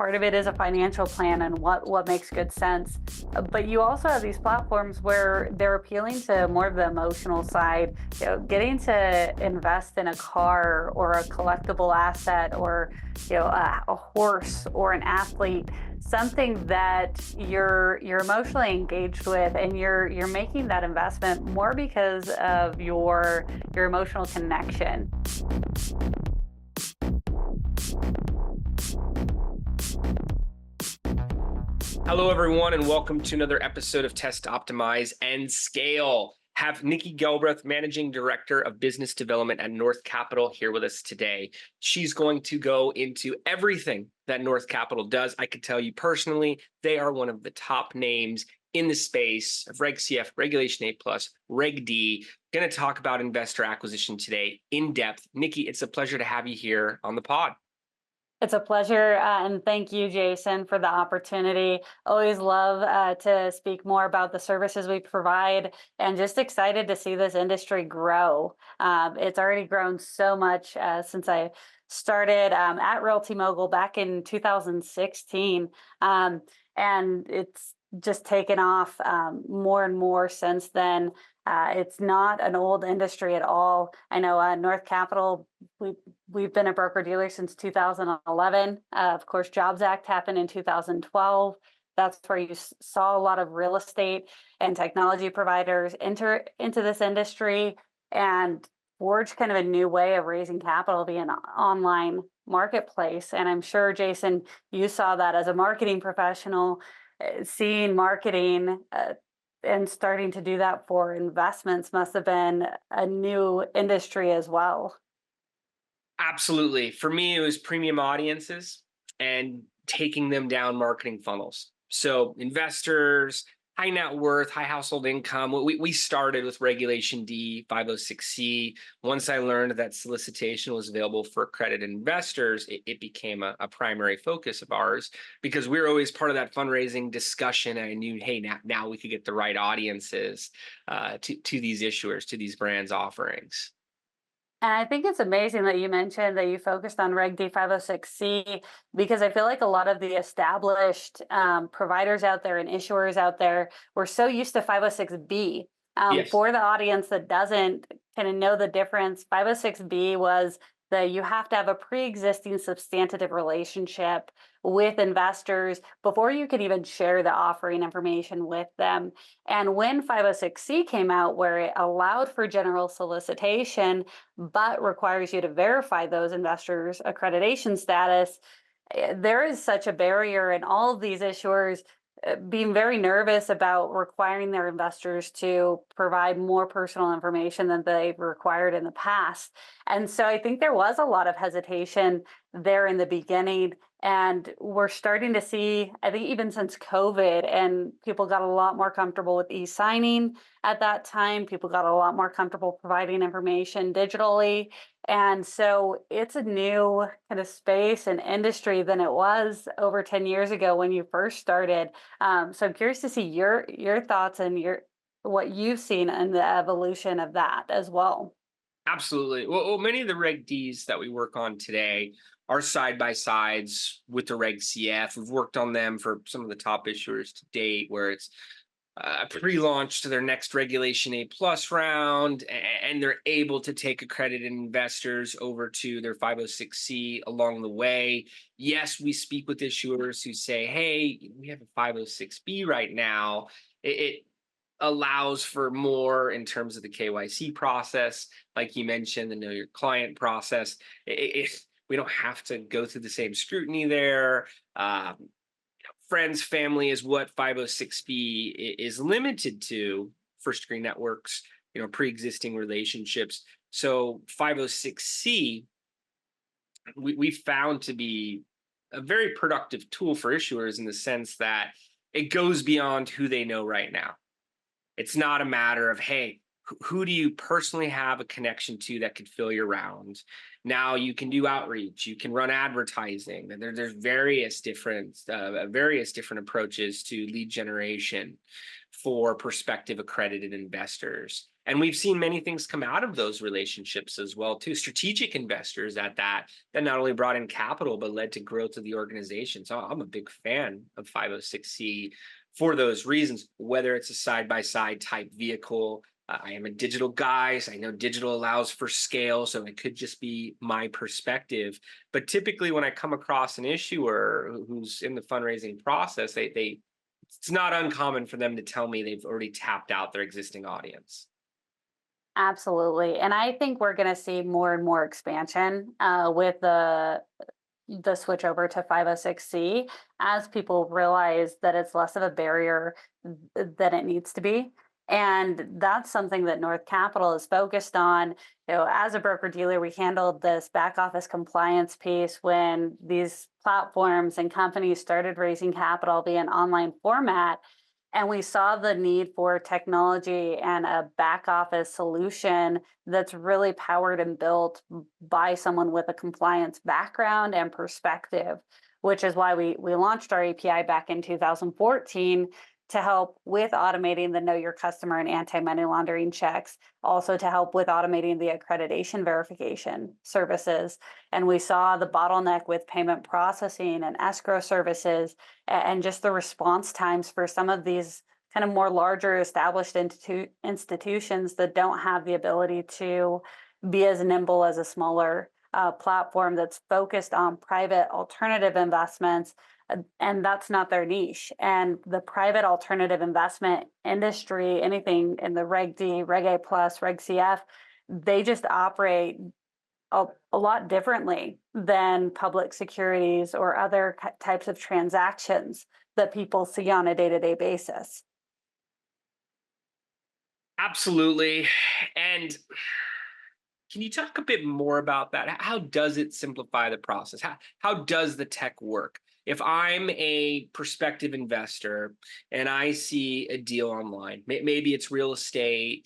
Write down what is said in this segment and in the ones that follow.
part of it is a financial plan and what makes good sense. But you also have these platforms where they're appealing to more of the emotional side, getting to invest in a car or a collectible asset or a horse or an athlete, something that you're emotionally engaged with, and you're making that investment more because of your emotional connection. Hello, everyone, and welcome to another episode of Test, Optimize, and Scale. Have Nikki Gilbreth, Managing Director of Business Development at North Capital, here with us today. She's going to go into everything that North Capital does. I could tell you personally, they are one of the top names in the space of Reg CF, Regulation A+, Reg D. Going to talk about investor acquisition today in depth. Nikki, it's a pleasure to have you here on the pod. It's a pleasure, and thank you, Jason, for the opportunity. Always love to speak more about the services we provide, and just excited to see this industry grow. It's already grown so much since I started at RealtyMogul back in 2016, and it's just taken off more and more since then. It's not an old industry at all. I know North Capital, we've been a broker-dealer since 2011. Of course, Jobs Act happened in 2012. That's where you saw a lot of real estate and technology providers enter into this industry and forge kind of a new way of raising capital via an online marketplace. And I'm sure, Jason, you saw that as a marketing professional, seeing marketing and starting to do that for investments must have been a new industry as well. Absolutely. For me, it was premium audiences and taking them down marketing funnels. So investors, high net worth, high household income. We started with Regulation D, 506C. Once I learned that solicitation was available for accredited investors, it became a primary focus of ours because we were always part of that fundraising discussion. And I knew, hey, now we could get the right audiences to these issuers, to these brands' offerings. And I think it's amazing that you mentioned that you focused on Reg D 506C, because I feel like a lot of the established providers out there and issuers out there were so used to 506B. Yes. For the audience that doesn't kind of know the difference, 506B was that you have to have a pre-existing substantive relationship with investors before you can even share the offering information with them. And when 506C came out, where it allowed for general solicitation, but requires you to verify those investors' accreditation status, there is such a barrier, and all of these issuers being very nervous about requiring their investors to provide more personal information than they've required in the past. And so I think there was a lot of hesitation there in the beginning. And we're starting to see, I think even since COVID, and people got a lot more comfortable with e-signing at that time, people got a lot more comfortable providing information digitally. And so it's a new kind of space and industry than it was over 10 years ago when you first started. So I'm curious to see your thoughts and what you've seen in the evolution of that as well. Absolutely. Well, many of the Reg Ds that we work on today are side-by-sides with the Reg CF. We've worked on them for some of the top issuers to date, where it's a pre-launch to their next Regulation A+ round, and they're able to take accredited investors over to their 506C along the way. Yes, we speak with issuers who say, hey, we have a 506B right now. It allows for more in terms of the KYC process, like you mentioned, the know your client process. We don't have to go through the same scrutiny there. Friends, family is what 506B is limited to. First degree networks, pre-existing relationships. So 506C, we found to be a very productive tool for issuers in the sense that it goes beyond who they know right now. It's not a matter of, hey, who do you personally have a connection to that could fill your round? Now you can do outreach, you can run advertising. There's various different approaches to lead generation for prospective accredited investors. And we've seen many things come out of those relationships as well, too. Strategic investors that not only brought in capital but led to growth of the organization. So I'm a big fan of 506c for those reasons, whether it's a side-by-side type vehicle. I am a digital guy, so I know digital allows for scale, so it could just be my perspective. But typically, when I come across an issuer who's in the fundraising process, they it's not uncommon for them to tell me they've already tapped out their existing audience. Absolutely. And I think we're going to see more and more expansion with the switch over to 506c as people realize that it's less of a barrier than it needs to be. And that's something that North Capital is focused on. As a broker dealer, we handled this back office compliance piece when these platforms and companies started raising capital via an online format. And we saw the need for technology and a back office solution that's really powered and built by someone with a compliance background and perspective, which is why we launched our API back in 2014 to help with automating the Know Your Customer and anti-money laundering checks, also to help with automating the accreditation verification services. And we saw the bottleneck with payment processing and escrow services and just the response times for some of these kind of more larger established institutions that don't have the ability to be as nimble as a smaller platform that's focused on private alternative investments, and that's not their niche. And the private alternative investment industry, anything in the Reg D, Reg A plus, Reg CF, they just operate a lot differently than public securities or other types of transactions that people see on a day-to-day basis. Absolutely. And can you talk a bit more about that? How does it simplify the process? How does the tech work? If I'm a prospective investor and I see a deal online, maybe it's real estate,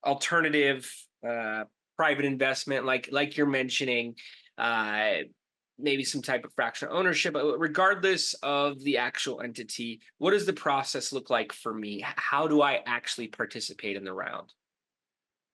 alternative private investment, like you're mentioning, uh, maybe some type of fractional ownership. Regardless of the actual entity, what does the process look like for me? How do I actually participate in the round?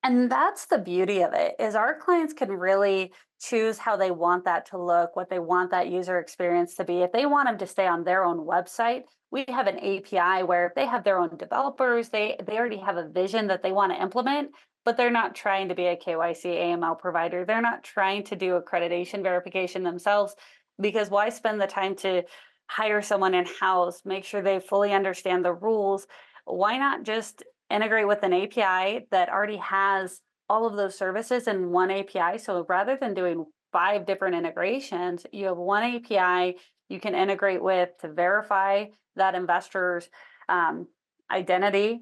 And that's the beauty of it, is our clients can really choose how they want that to look, what they want that user experience to be. If they want them to stay on their own website, we have an API where if they have their own developers, they already have a vision that they want to implement, but they're not trying to be a KYC AML provider. They're not trying to do accreditation verification themselves, because why spend the time to hire someone in-house, make sure they fully understand the rules? Why not just integrate with an API that already has all of those services in one API? So rather than doing 5 different integrations, you have one API you can integrate with to verify that investor's um, identity,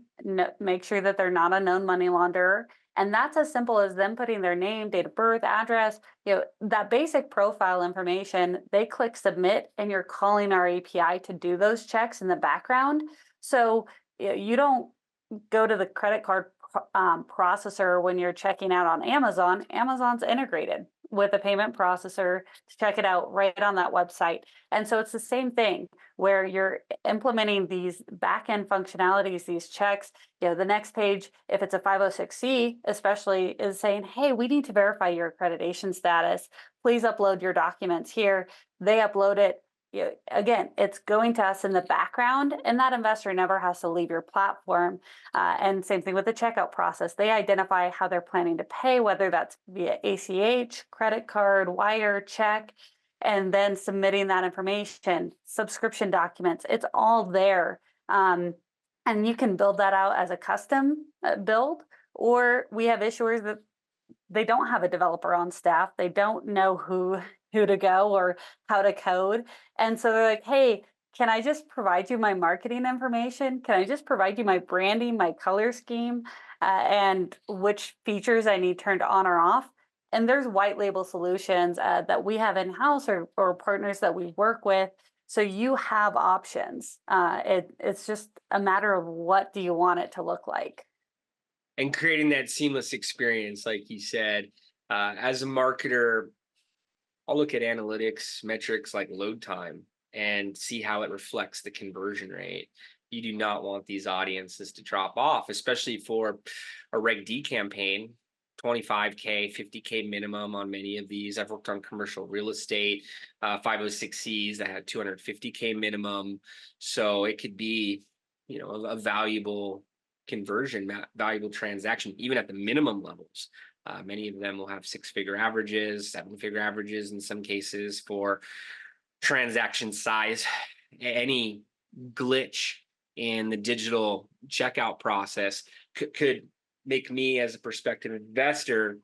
make sure that they're not a known money launderer. And that's as simple as them putting their name, date of birth, address, that basic profile information. They click submit, and you're calling our API to do those checks in the background. So you don't go to the credit card processor when you're checking out on Amazon. Amazon's integrated with a payment processor to check it out right on that website. And so it's the same thing where you're implementing these back end functionalities, these checks. The next page, if it's a 506c, especially, is saying, hey, we need to verify your accreditation status. Please upload your documents here. They upload it. Again, it's going to us in the background, and that investor never has to leave your platform. And same thing with the checkout process. They identify how they're planning to pay, whether that's via ACH, credit card, wire, check, and then submitting that information, subscription documents. It's all there. And you can build that out as a custom build, or we have issuers that they don't have a developer on staff. They don't know who to go or how to code. And so they're like, hey, can I just provide you my marketing information? Can I just provide you my branding, my color scheme, and which features I need turned on or off? And there's white label solutions that we have in-house or partners that we work with. So you have options. It's just a matter of what do you want it to look like. And creating that seamless experience, like you said. As a marketer, I'll look at analytics metrics like load time and see how it reflects the conversion rate. You do not want these audiences to drop off, especially for a Reg D campaign. 25K, 50K minimum on many of these. I've worked on commercial real estate, 506Cs that had 250K minimum. So it could be, a valuable conversion, valuable transaction, even at the minimum levels. Many of them will have six-figure averages, seven-figure averages in some cases for transaction size. Any glitch in the digital checkout process could make me, as a prospective investor,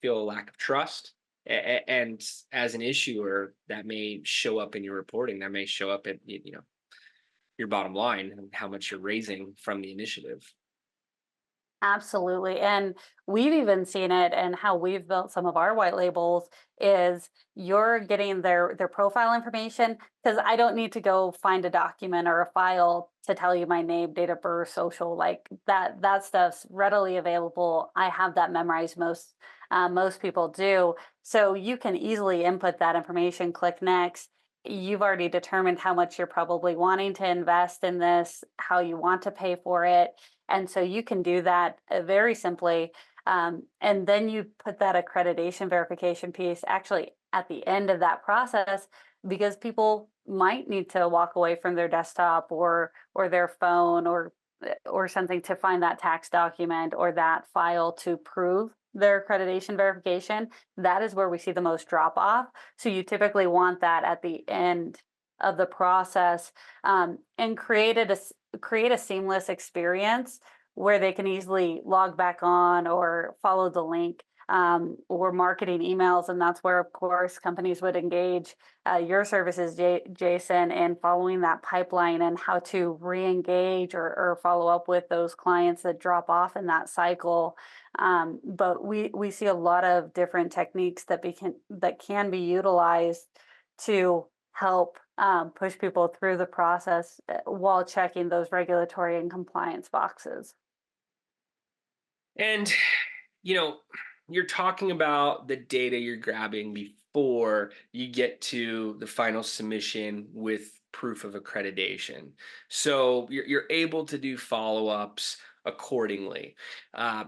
feel a lack of trust. And as an issuer, that may show up in your reporting. That may show up at your bottom line and how much you're raising from the initiative. Absolutely. And we've even seen it, and how we've built some of our white labels is you're getting their profile information, because I don't need to go find a document or a file to tell you my name, date of birth, social, like that stuff's readily available. I have that memorized. Most people do. So you can easily input that information, click next. You've already determined how much you're probably wanting to invest in this, how you want to pay for it. And so you can do that very simply. And then you put that accreditation verification piece actually at the end of that process, because people might need to walk away from their desktop or their phone or something to find that tax document or that file to prove their accreditation verification. That is where we see the most drop off. So you typically want that at the end of the process, and create a seamless experience where they can easily log back on or follow the link, or marketing emails. And that's where, of course, companies would engage your services, Jason, in following that pipeline and how to re-engage or follow up with those clients that drop off in that cycle. But we see a lot of different techniques that can be utilized to help push people through the process while checking those regulatory and compliance boxes. And, you know, you're talking about the data you're grabbing before you get to the final submission with proof of accreditation. So you're able to do follow-ups accordingly. Uh,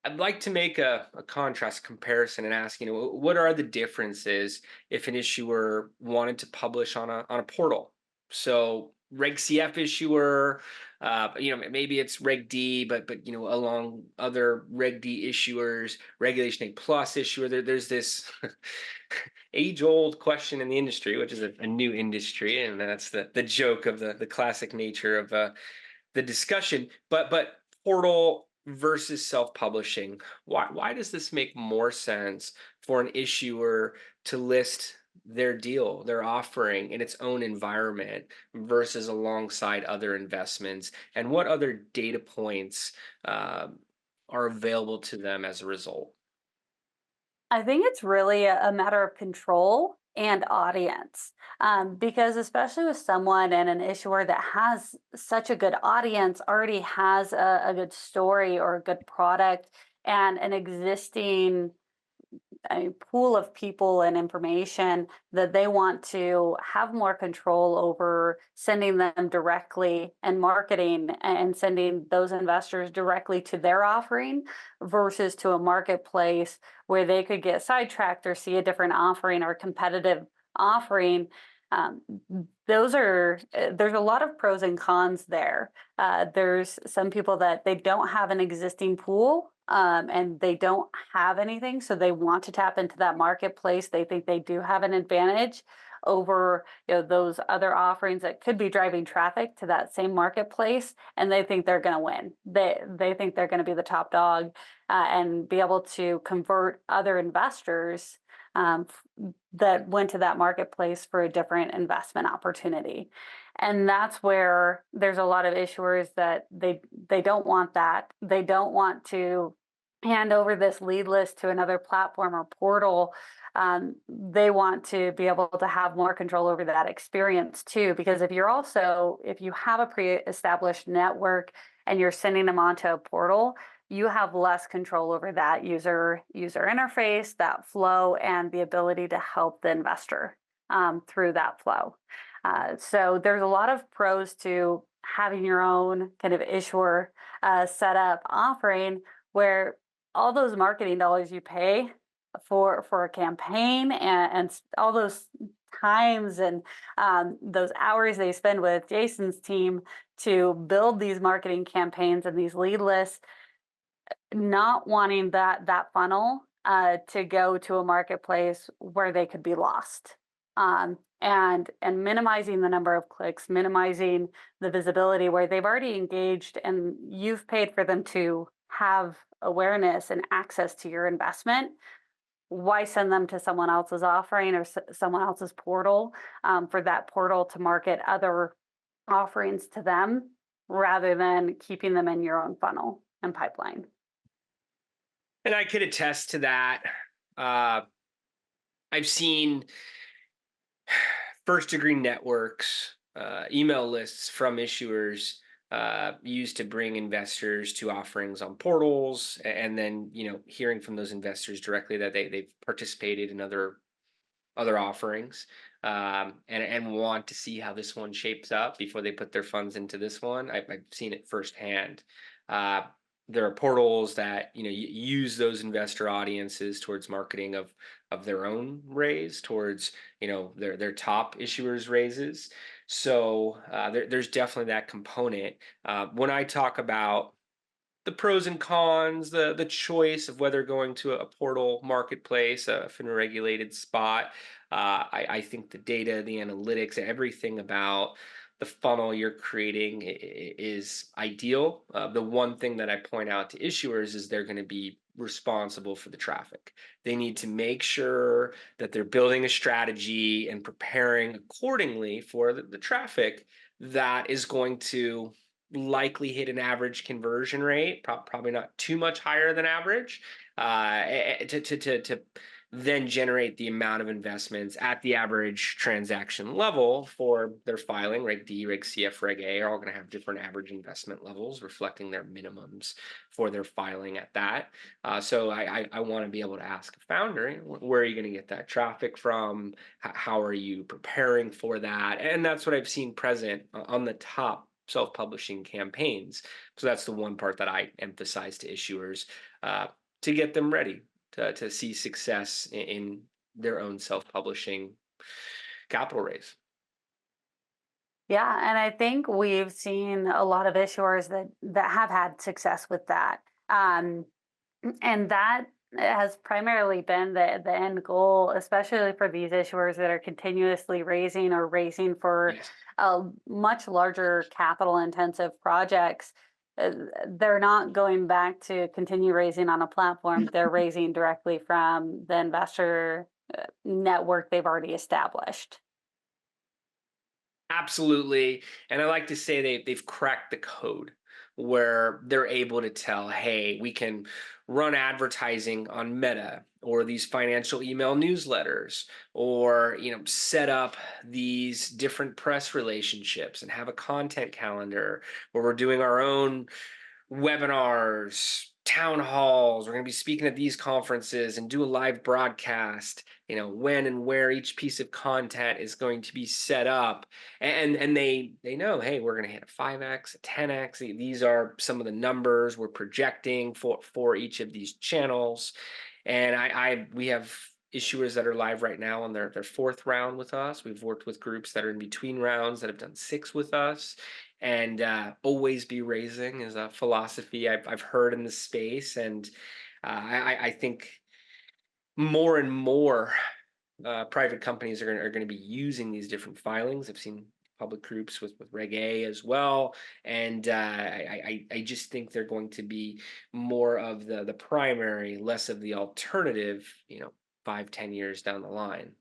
I'd like to make a contrast comparison and ask, what are the differences if an issuer wanted to publish on a portal? So Reg CF issuer, maybe it's Reg D, but along other Reg D issuers, Regulation A plus issuer, there's this age-old question in the industry, which is a new industry, and that's the joke of the classic nature of the discussion. But portal versus self-publishing. Why does this make more sense for an issuer to list their deal, their offering in its own environment versus alongside other investments? And what other data points are available to them as a result? I think it's really a matter of control and audience, because especially with someone and an issuer that has such a good audience, already has a good story or a good product and an existing a pool of people and information, that they want to have more control over sending them directly and marketing and sending those investors directly to their offering versus to a marketplace where they could get sidetracked or see a different offering or competitive offering. Um, there's a lot of pros and cons there. There's some people that they don't have an existing pool, and they don't have anything, so they want to tap into that marketplace. They think they do have an advantage over those other offerings that could be driving traffic to that same marketplace, and they think they're going to win. They think they're going to be the top dog, and be able to convert other investors that went to that marketplace for a different investment opportunity. And that's where there's a lot of issuers that they don't want that. They don't want to hand over this lead list to another platform or portal. They want to be able to have more control over that experience too, because if you have a pre-established network and you're sending them onto a portal, you have less control over that user interface, that flow, and the ability to help the investor through that flow. So there's a lot of pros to having your own kind of issuer setup offering where all those marketing dollars you pay for a campaign and all those times and those hours they spend with Jason's team to build these marketing campaigns and these lead lists, not wanting that funnel to go to a marketplace where they could be lost. And minimizing the number of clicks, minimizing the visibility where they've already engaged and you've paid for them to have awareness and access to your investment. Why send them to someone else's offering or someone else's portal for that portal to market other offerings to them rather than keeping them in your own funnel and pipeline? And I could attest to that. I've seen first degree networks, email lists from issuers used to bring investors to offerings on portals, and then hearing from those investors directly that they've participated in other offerings, and want to see how this one shapes up before they put their funds into this one. I've seen it firsthand. Uh, there are portals that use those investor audiences towards marketing of their own raise, towards their top issuers raises. So there's definitely that component. When I talk about the pros and cons, the choice of whether going to a portal marketplace, a FINRA regulated spot. I think the data, the analytics, everything about the funnel you're creating is ideal. The one thing that I point out to issuers is they're going to be responsible for the traffic. They need to make sure that they're building a strategy and preparing accordingly for the traffic that is going to likely hit an average conversion rate, probably not too much higher than average, to then generate the amount of investments at the average transaction level for their filing. Reg D, Reg CF, Reg A are all going to have different average investment levels reflecting their minimums for their filing at that. So I want to be able to ask a founder, where are you going to get that traffic from? How are you preparing for that? And that's what I've seen present on the top self-publishing campaigns. So that's the one part that I emphasize to issuers to get them ready to see success in their own self-publishing capital raise. Yeah, and I think we've seen a lot of issuers that have had success with that. And that has primarily been the end goal, especially for these issuers that are continuously raising or raising for Yes. much larger capital intensive projects. They're not going back to continue raising on a platform. They're raising directly from the investor network they've already established. Absolutely. And I like to say they've cracked the code where they're able to tell, hey, we can run advertising on Meta or these financial email newsletters, or set up these different press relationships and have a content calendar where we're doing our own webinars, town halls. We're going to be speaking at these conferences and do a live broadcast, when and where each piece of content is going to be set up. And they know, hey, we're going to hit a 5x, a 10x. These are some of the numbers we're projecting for each of these channels. And we have issuers that are live right now on their fourth round with us. We've worked with groups that are in between rounds that have done 6 with us. And always be raising is a philosophy I've heard in the space. And I think more and more private companies are going to be using these different filings. I've seen public groups with Reg A as well. And I just think they're going to be more of the primary, less of the alternative, 5-10 years down the line.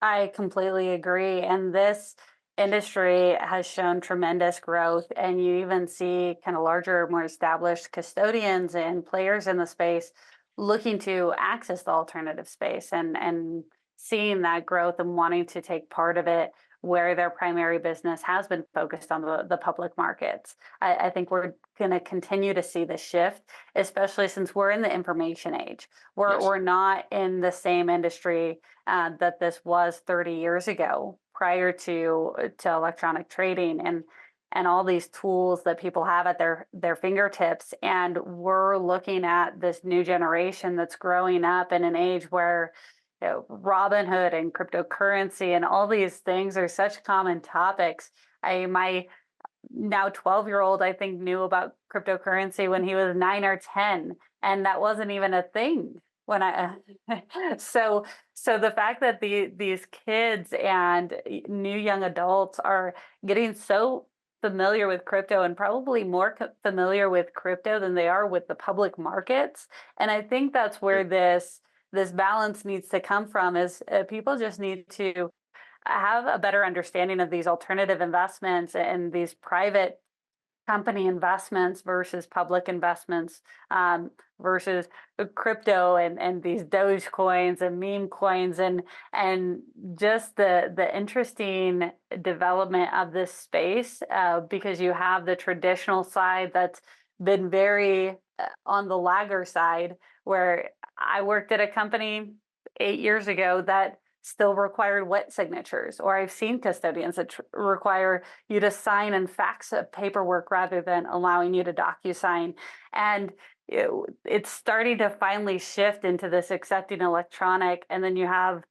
I completely agree. And this industry has shown tremendous growth. And you even see kind of larger, more established custodians and players in the space looking to access the alternative space and seeing that growth and wanting to take part of it where their primary business has been focused on the public markets. I think we're going to continue to see the shift, especially since we're in the information age. Yes. We're not in the same industry that this was 30 years ago prior to electronic trading. And and all these tools that people have at their fingertips. And we're looking at this new generation that's growing up in an age where Robinhood and cryptocurrency and all these things are such common topics. My now 12-year-old, I think, knew about cryptocurrency when he was 9 or 10, and that wasn't even a thing when I so the fact that these kids and new young adults are getting so familiar with crypto, and probably more familiar with crypto than they are with the public markets. And I think that's where this balance needs to come from, is people just need to have a better understanding of these alternative investments and these private company investments versus public investments, versus crypto and these Doge coins and meme coins, and just the interesting development of this space, because you have the traditional side that's been very on the lagger side, where I worked at a company 8 years ago that still required wet signatures, or I've seen custodians that require you to sign and fax a paperwork rather than allowing you to DocuSign. And it's starting to finally shift into this accepting electronic. And then you have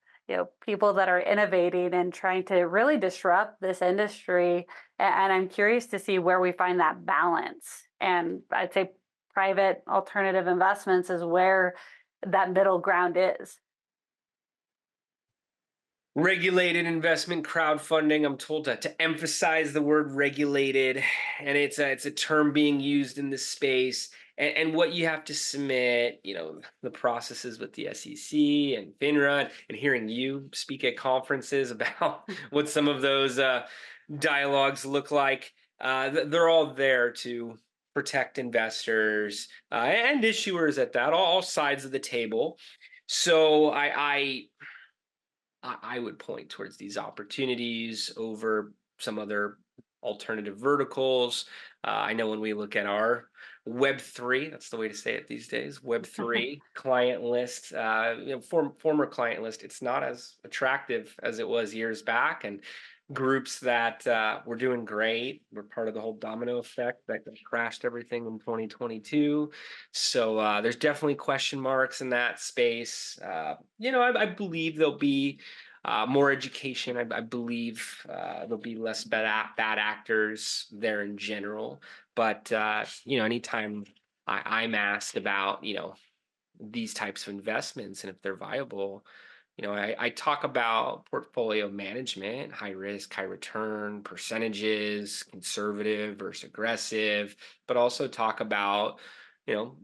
people that are innovating and trying to really disrupt this industry. And I'm curious to see where we find that balance. And I'd say private alternative investments is where that middle ground is. Regulated investment crowdfunding. I'm told to emphasize the word regulated, and it's a term being used in this space. And what you have to submit, the processes with the SEC and FINRA, and hearing you speak at conferences about what some of those dialogues look like. They're all there to protect investors and issuers at that, all sides of the table. So I would point towards these opportunities over some other alternative verticals. I know when we look at our Web3, that's the way to say it these days, Web3 client list, former client list, it's not as attractive as it was years back. And groups that were doing great were part of the whole domino effect that crashed everything in 2022. So there's definitely question marks in that space. I believe there'll be more education. I believe there'll be less bad actors there in general. But anytime I'm asked about these types of investments and if they're viable, I talk about portfolio management, high risk, high return, percentages, conservative versus aggressive, but also talk about,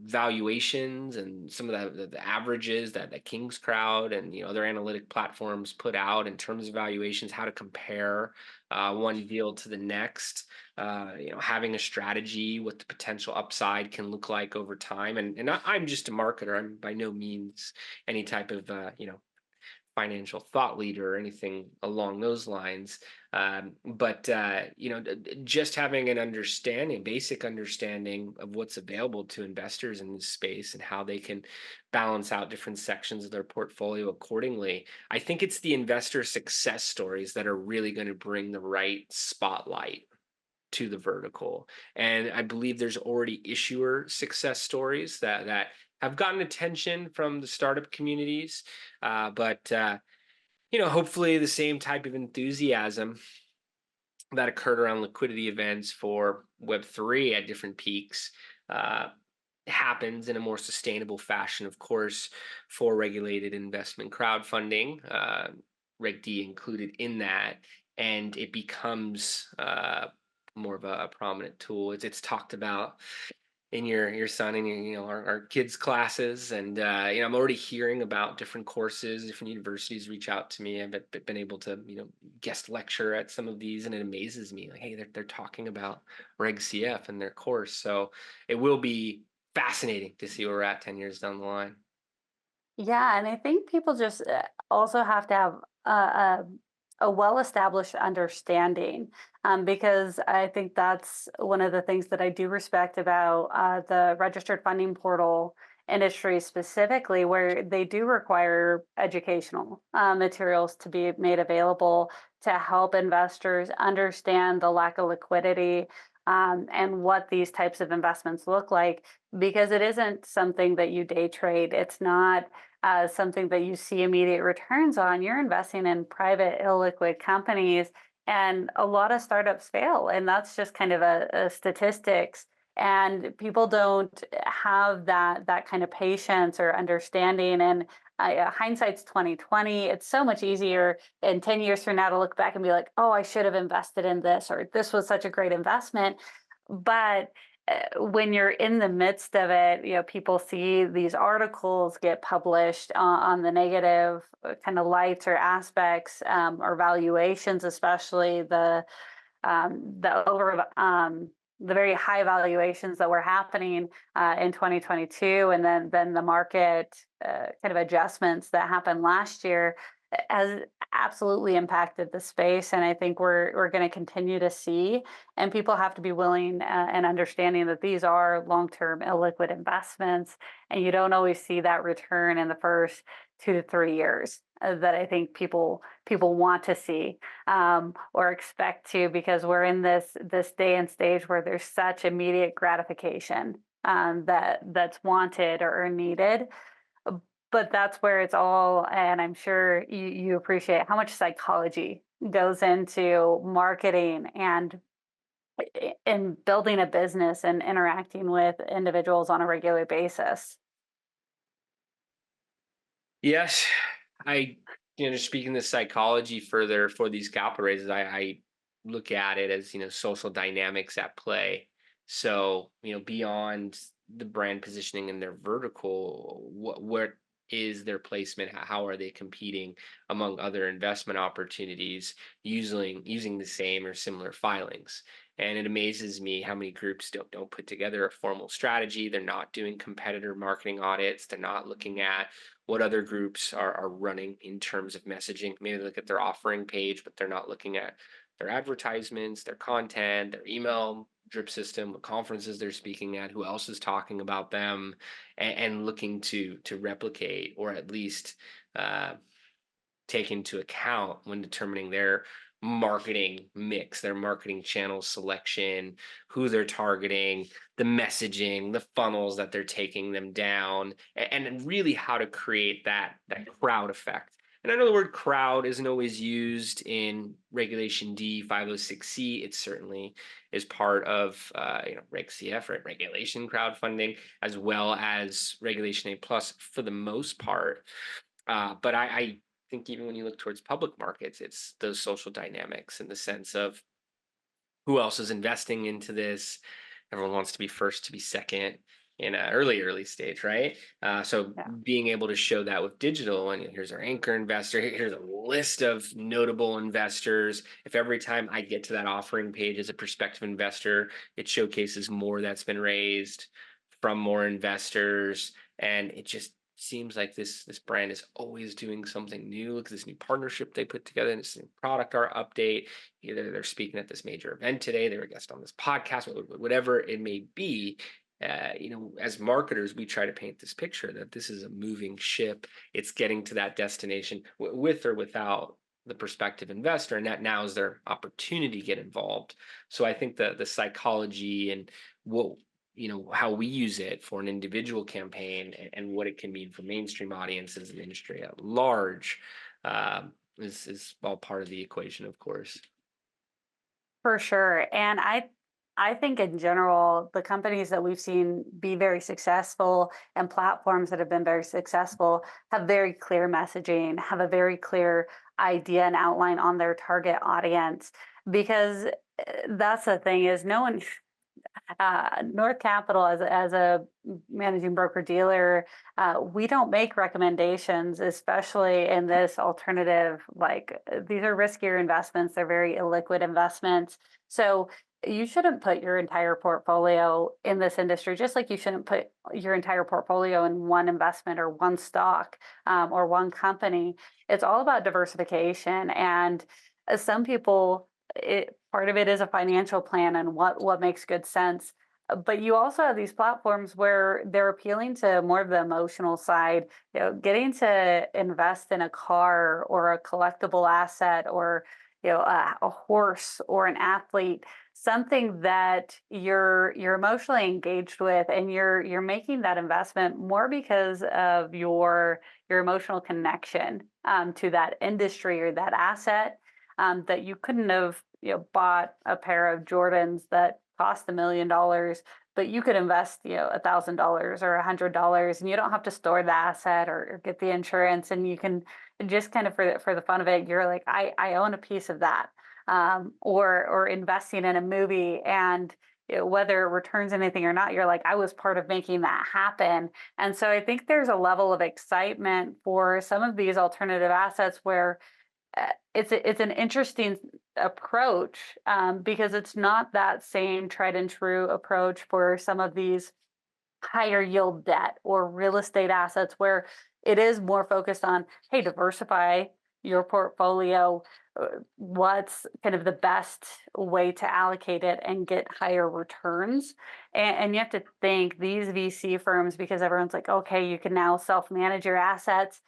valuations and some of the averages that King's Crowd and, other analytic platforms put out in terms of valuations, how to compare one deal to the next, having a strategy, what the potential upside can look like over time. And I'm just a marketer. I'm by no means any type of, financial thought leader or anything along those lines. But just having an understanding, basic understanding of what's available to investors in this space and how they can balance out different sections of their portfolio accordingly. I think it's the investor success stories that are really going to bring the right spotlight to the vertical. And I believe there's already issuer success stories that have gotten attention from the startup communities. But hopefully the same type of enthusiasm that occurred around liquidity events for Web3 at different peaks happens in a more sustainable fashion, of course, for regulated investment crowdfunding, Reg D included in that, and it becomes more of a prominent tool. It's talked about in your son and our kids' classes, and I'm already hearing about different courses, different universities reach out to me. I've been able to guest lecture at some of these, and it amazes me, like, hey, they're talking about Reg CF in their course. So it will be fascinating to see where we're at 10 years down the line. Yeah, and I think people just also have to have a well-established understanding, because I think that's one of the things that I do respect about the registered funding portal industry specifically, where they do require educational materials to be made available to help investors understand the lack of liquidity, and what these types of investments look like, because it isn't something that you day trade. It's not something that you see immediate returns on. You're investing in private illiquid companies, and a lot of startups fail, and that's just kind of a statistics. And people don't have that kind of patience or understanding. And hindsight's 2020. It's so much easier in 10 years from now to look back and be like, oh, I should have invested in this, or this was such a great investment. But when you're in the midst of it, people see these articles get published on the negative kind of lights or aspects, or valuations, especially the very high valuations that were happening in 2022, and then the market kind of adjustments that happened last year has absolutely impacted the space. And I think we're going to continue to see, and people have to be willing and understanding that these are long-term illiquid investments, and you don't always see that return in the first 2 to 3 years that I think people want to see, or expect to, because we're in this day and stage where there's such immediate gratification that's wanted or needed. But that's where it's all, and I'm sure you appreciate how much psychology goes into marketing and in building a business and interacting with individuals on a regular basis. Yes, I, just speaking the psychology further for these capital raises, I look at it as, social dynamics at play. So, beyond the brand positioning and their vertical, what is their placement? How are they competing among other investment opportunities using the same or similar filings? And it amazes me how many groups don't put together a formal strategy. They're not doing competitor marketing audits. They're not looking at what other groups are running in terms of messaging. Maybe they look at their offering page, but they're not looking at their advertisements, their content, their email drip system, what conferences they're speaking at, who else is talking about them, and looking to replicate, or at least take into account when determining their marketing mix, their marketing channel selection, who they're targeting, the messaging, the funnels that they're taking them down, and really how to create that crowd effect. And I know the word crowd isn't always used in Regulation D 506C. It certainly is part of Reg CF, right? Regulation crowdfunding, as well as Regulation A plus for the most part. But I think even when you look towards public markets, it's those social dynamics in the sense of who else is investing into this. Everyone wants to be first, to be second in an early stage, right? So Yeah. being able to show that with digital, and here's our anchor investor, here's a list of notable investors. If every time I get to that offering page as a prospective investor, it showcases more that's been raised from more investors, and it just seems like this brand is always doing something new. Look at this new partnership they put together, this new product or update. Either they're speaking at this major event today, they were a guest on this podcast, whatever it may be. As marketers, we try to paint this picture that this is a moving ship. It's getting to that destination with or without the prospective investor, and that now is their opportunity to get involved. So I think the psychology and what how we use it for an individual campaign, and what it can mean for mainstream audiences and industry at large, is all part of the equation, of course. For sure. And I think in general, the companies that we've seen be very successful and platforms that have been very successful have very clear messaging, have a very clear idea and outline on their target audience. Because that's the thing, is no one, North Capital as a managing broker dealer, we don't make recommendations, especially in this alternative. Like, these are riskier investments; they're very illiquid investments. So you shouldn't put your entire portfolio in this industry, just like you shouldn't put your entire portfolio in one investment or one stock, or one company. It's all about diversification, and some people, part of it is a financial plan and what makes good sense. But you also have these platforms where they're appealing to more of the emotional side, getting to invest in a car or a collectible asset, or a horse or an athlete, something that you're emotionally engaged with, and you're making that investment more because of your emotional connection to that industry or that asset, that you couldn't have bought a pair of Jordans that cost $1 million, but you could invest $1,000 or $100, and you don't have to store the asset or get the insurance, and you can just kind of for the fun of it, you're like, I own a piece of that, or investing in a movie, and whether it returns anything or not, you're like, I was part of making that happen. And so I think there's a level of excitement for some of these alternative assets where it's an interesting approach, because it's not that same tried and true approach for some of these higher yield debt or real estate assets, where it is more focused on, hey, diversify your portfolio. What's kind of the best way to allocate it and get higher returns? And you have to think these VC firms, because everyone's like, okay, you can now self-manage your assets.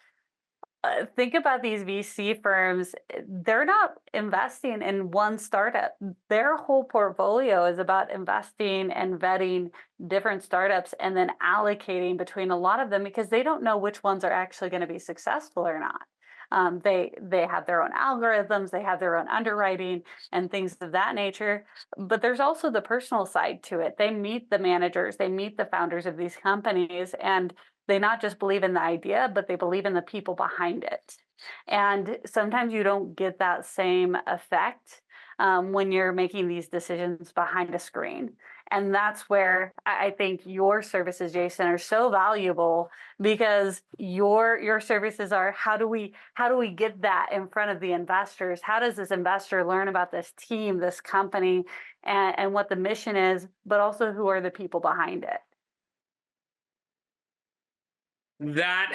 Think about these VC firms. They're not investing in one startup. Their whole portfolio is about investing and vetting different startups and then allocating between a lot of them, because they don't know which ones are actually going to be successful or not. They have their own algorithms, they have their own underwriting and things of that nature. But there's also the personal side to it. They meet the managers, they meet the founders of these companies, and they not just believe in the idea, but they believe in the people behind it. And sometimes you don't get that same effect when you're making these decisions behind a screen. And that's where I think your services, Jason, are so valuable, because your services are, how do we get that in front of the investors? How does this investor learn about this team, this company, and what the mission is, but also who are the people behind it? That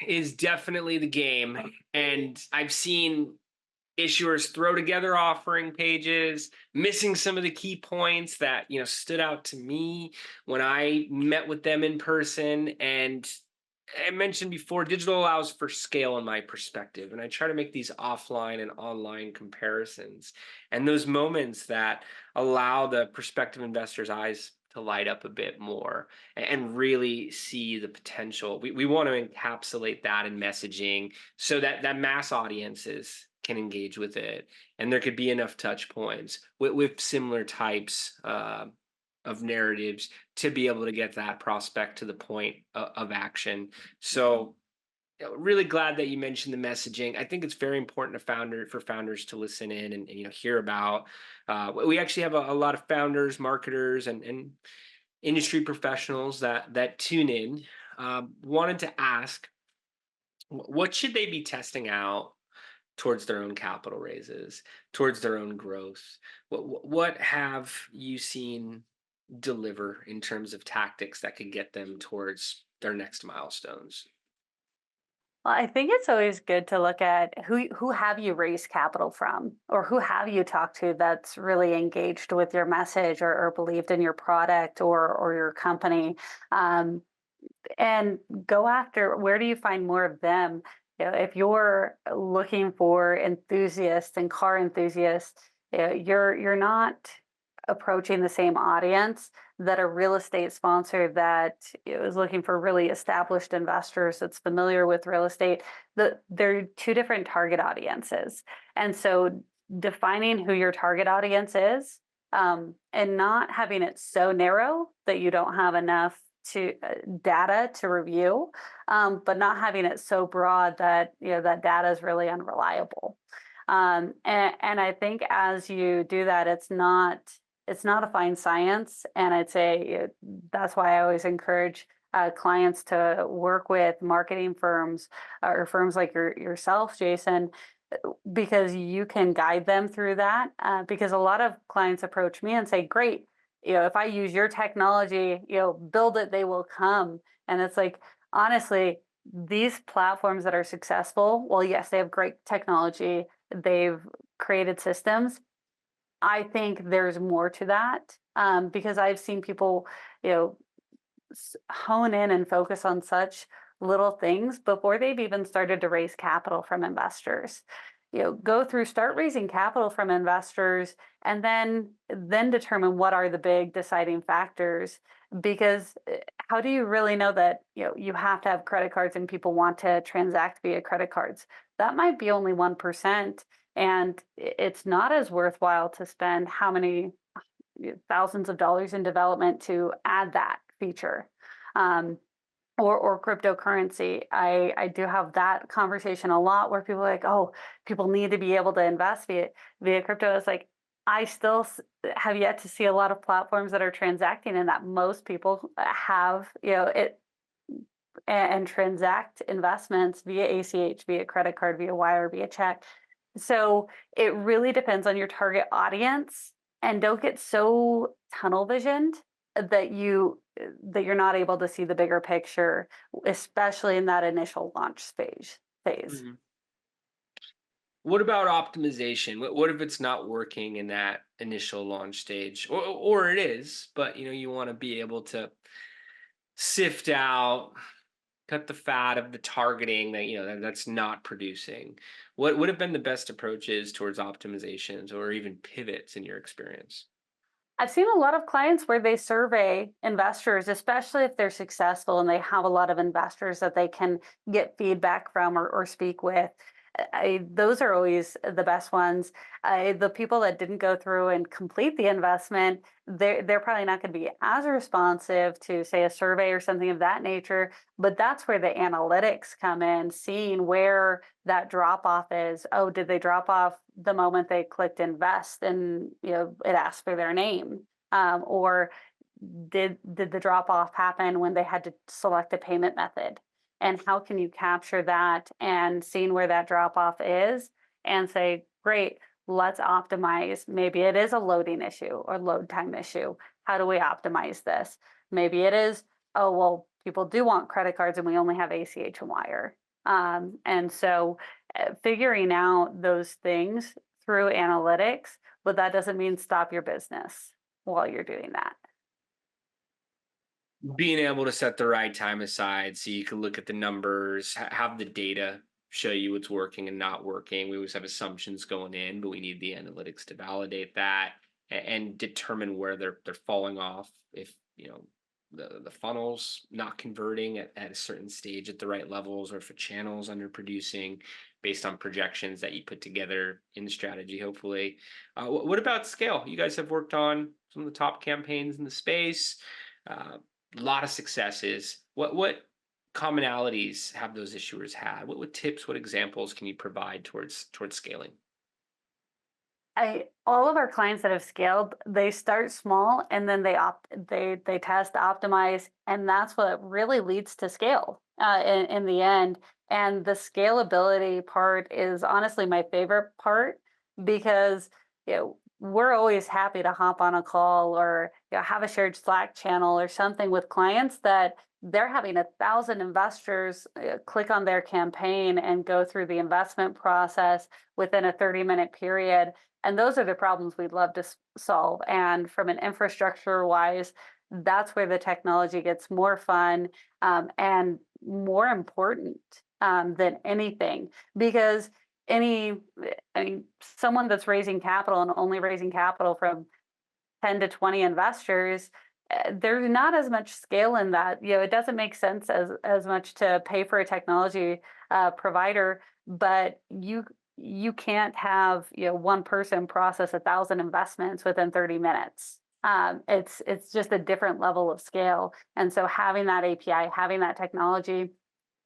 is definitely the game. And I've seen issuers throw together offering pages, missing some of the key points that, stood out to me when I met with them in person. And I mentioned before, digital allows for scale in my perspective. And I try to make these offline and online comparisons. And those moments that allow the prospective investor's eyes to light up a bit more and really see the potential. We want to encapsulate that in messaging so that mass audiences can engage with it. And there could be enough touch points with similar types of narratives to be able to get that prospect to the point of action. So really glad that you mentioned the messaging. I think it's very important for founders to listen in and hear about. We actually have a lot of founders, marketers, and industry professionals that tune in. Wanted to ask, what should they be testing out towards their own capital raises, towards their own growth? What have you seen deliver in terms of tactics that could get them towards their next milestones? Well, I think it's always good to look at who have you raised capital from, or who have you talked to that's really engaged with your message, or believed in your product or your company, and go after, where do you find more of them? If you're looking for enthusiasts and car enthusiasts, you're not approaching the same audience that a real estate sponsor that is looking for really established investors that's familiar with real estate. They're two different target audiences. And so defining who your target audience is, and not having it so narrow that you don't have enough to data to review, but not having it so broad that that data is really unreliable. And I think as you do that, it's not a fine science. And I'd say that's why I always encourage clients to work with marketing firms, or firms like yourself, Jason, because you can guide them through that. Because a lot of clients approach me and say, great, if I use your technology, build it, they will come. And it's like, honestly, these platforms that are successful, well, yes, they have great technology, they've created systems. I think there's more to that, because I've seen people, hone in and focus on such little things before they've even started to raise capital from investors. go through, start raising capital from investors, and then determine what are the big deciding factors. Because how do you really know that you have to have credit cards and people want to transact via credit cards? That might be only 1%, and it's not as worthwhile to spend how many thousands of dollars in development to add that feature. Um, or cryptocurrency. I do have that conversation a lot where people are like, oh, people need to be able to invest via crypto. It's like I still have yet to see a lot of platforms that are transacting, and that most people have it and transact investments via ACH, via credit card, via wire, via check. So it really depends on your target audience, and don't get so tunnel visioned that you're not able to see the bigger picture, especially in that initial launch phase. Mhm. What about optimization? What if it's not working in that initial launch stage, or it is, but you want to be able to sift out, cut the fat of the targeting that that's not producing. What would have been the best approaches towards optimizations or even pivots in your experience? I've seen a lot of clients where they survey investors, especially if they're successful and they have a lot of investors that they can get feedback from or speak with. Those are always the best ones. The people that didn't go through and complete the investment, they're probably not going to be as responsive to, say, a survey or something of that nature. But that's where the analytics come in, seeing where that drop off is. Oh, did they drop off the moment they clicked invest and it asked for their name? Or did the drop off happen when they had to select a payment method? And how can you capture that and seeing where that drop off is and say, great, let's optimize. Maybe it is a loading issue or load time issue. How do we optimize this? Maybe it is, oh, well, people do want credit cards and we only have ACH and wire. And so figuring out those things through analytics, but that doesn't mean stop your business while you're doing that. Being able to set the right time aside so you can look at the numbers, have the data show you what's working and not working. We always have assumptions going in, but we need the analytics to validate that and determine where they're falling off. If the funnel's not converting at a certain stage at the right levels, or if a channel's underproducing based on projections that you put together in the strategy, hopefully. What about scale? You guys have worked on some of the top campaigns in the space. Uh, a lot of successes. What commonalities have those issuers had? What tips, what examples can you provide towards scaling? I All of our clients that have scaled, they start small and then they test, optimize, and that's what really leads to scale in the end. And the scalability part is honestly my favorite part because we're always happy to hop on a call or have a shared Slack channel or something with clients that they're having 1,000 investors click on their campaign and go through the investment process within a 30-minute period, and those are the problems we'd love to solve. And from an infrastructure wise, that's where the technology gets more fun and more important than anything. Because any, I mean, someone that's raising capital and only raising capital from 10 to 20 investors, there's not as much scale in that. It doesn't make sense as much to pay for a technology provider, but you can't have one person process 1,000 investments within 30 minutes. It's just a different level of scale. And so having that API, having that technology,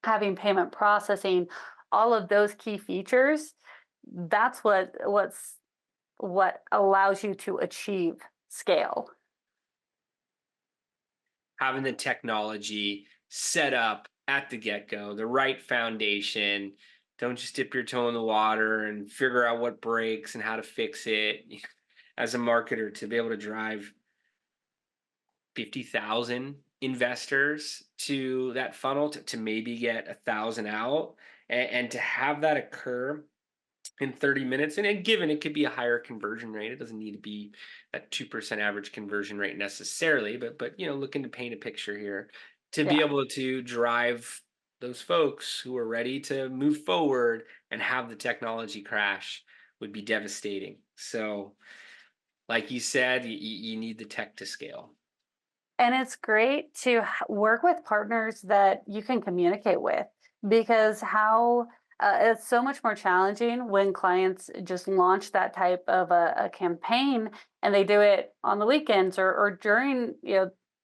having payment processing, all of those key features, that's what allows you to achieve scale. Having the technology set up at the get-go, the right foundation. Don't just dip your toe in the water and figure out what breaks and how to fix it. As a marketer, to be able to drive 50,000 investors to that funnel to maybe get 1,000 out, and to have that occur in 30 minutes, and given it could be a higher conversion rate, it doesn't need to be that 2% average conversion rate necessarily, but looking to paint a picture here, to be Yeah. able to drive those folks who are ready to move forward and have the technology crash would be devastating. So, like you said, you need the tech to scale. And it's great to work with partners that you can communicate with, because how it's so much more challenging when clients just launch that type of a campaign and they do it on the weekends or during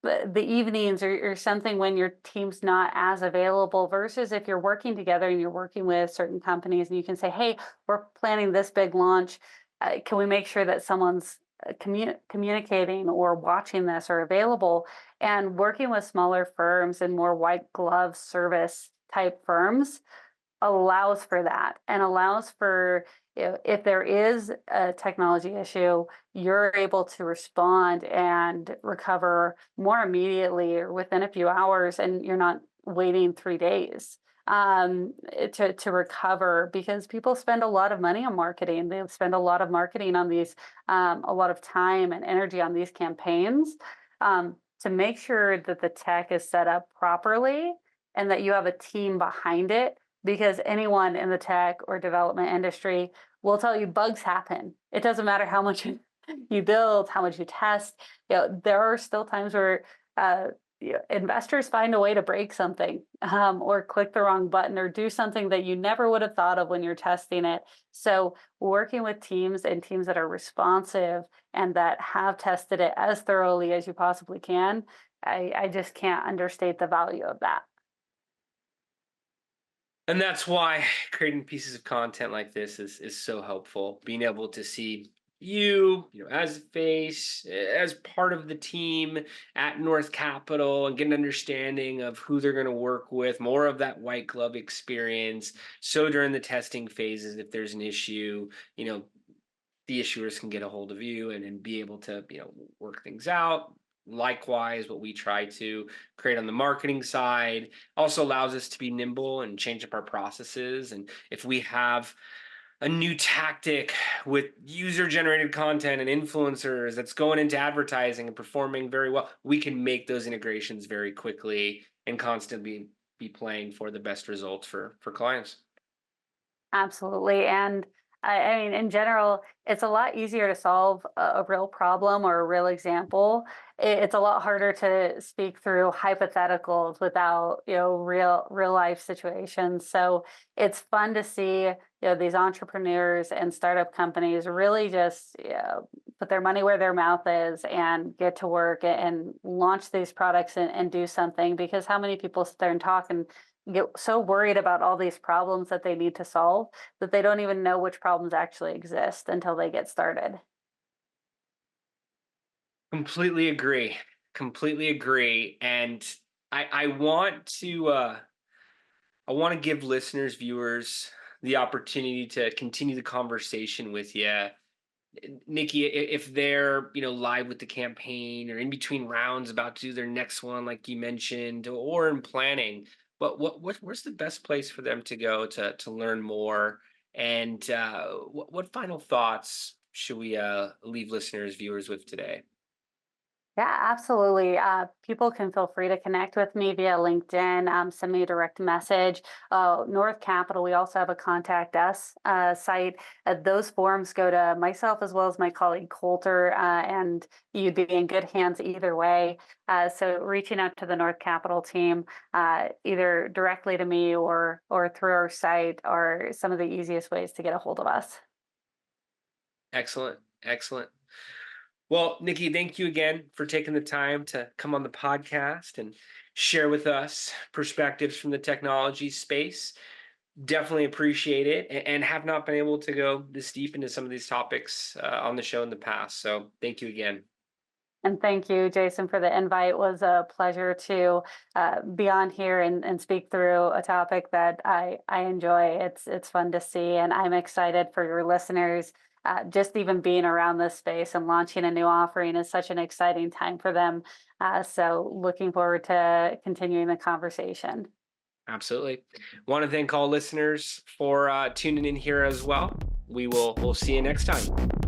the evenings or something when your team's not as available, versus if you're working together and you're working with certain companies and you can say, hey, we're planning this big launch. Can we make sure that someone's communicating or watching this or available? And working with smaller firms and more white glove service type firms allows for that, and allows for, if there is a technology issue, you're able to respond and recover more immediately or within a few hours, and you're not waiting 3 days to recover, because people spend a lot of money on marketing. They spend a lot of marketing on these, a lot of time and energy on these campaigns, to make sure that the tech is set up properly and that you have a team behind it, because anyone in the tech or development industry will tell you bugs happen. It doesn't matter how much you build, how much you test. There are still times where investors find a way to break something, or click the wrong button or do something that you never would have thought of when you're testing it. So working with teams and teams that are responsive and that have tested it as thoroughly as you possibly can, I just can't understate the value of that. And that's why creating pieces of content like this is so helpful. Being able to see you as a face, as part of the team at North Capital, and get an understanding of who they're going to work with, more of that white glove experience. So during the testing phases, if there's an issue, the issuers can get a hold of you and be able to, work things out. Likewise, what we try to create on the marketing side also allows us to be nimble and change up our processes. And if we have a new tactic with user generated content and influencers that's going into advertising and performing very well, we can make those integrations very quickly and constantly be playing for the best results for clients. Absolutely. And I mean, in general, it's a lot easier to solve a real problem or a real example. It's a lot harder to speak through hypotheticals without, real life situations. So it's fun to see, these entrepreneurs and startup companies really just, put their money where their mouth is and get to work and launch these products and do something. Because how many people sit there and talk and get so worried about all these problems that they need to solve that they don't even know which problems actually exist until they get started. Completely agree. Completely agree. And I want to give listeners, viewers, the opportunity to continue the conversation with you. Nikki, if they're live with the campaign or in between rounds about to do their next one, like you mentioned, or in planning, where's the best place for them to go to learn more? And what final thoughts should we leave listeners, viewers with today? Yeah, absolutely. People can feel free to connect with me via LinkedIn, send me a direct message. North Capital, we also have a contact us site. Those forms go to myself as well as my colleague Coulter, and you'd be in good hands either way. So reaching out to the North Capital team, either directly to me or through our site, are some of the easiest ways to get a hold of us. Excellent. Excellent. Well, Nikki, thank you again for taking the time to come on the podcast and share with us perspectives from the technology space. Definitely appreciate it, and have not been able to go this deep into some of these topics on the show in the past. So thank you again. And thank you, Jason, for the invite. It was a pleasure to be on here and speak through a topic that I enjoy. It's fun to see, and I'm excited for your listeners. Just even being around this space and launching a new offering is such an exciting time for them. So looking forward to continuing the conversation. Absolutely. Want to thank all listeners for tuning in here as well. We'll see you next time.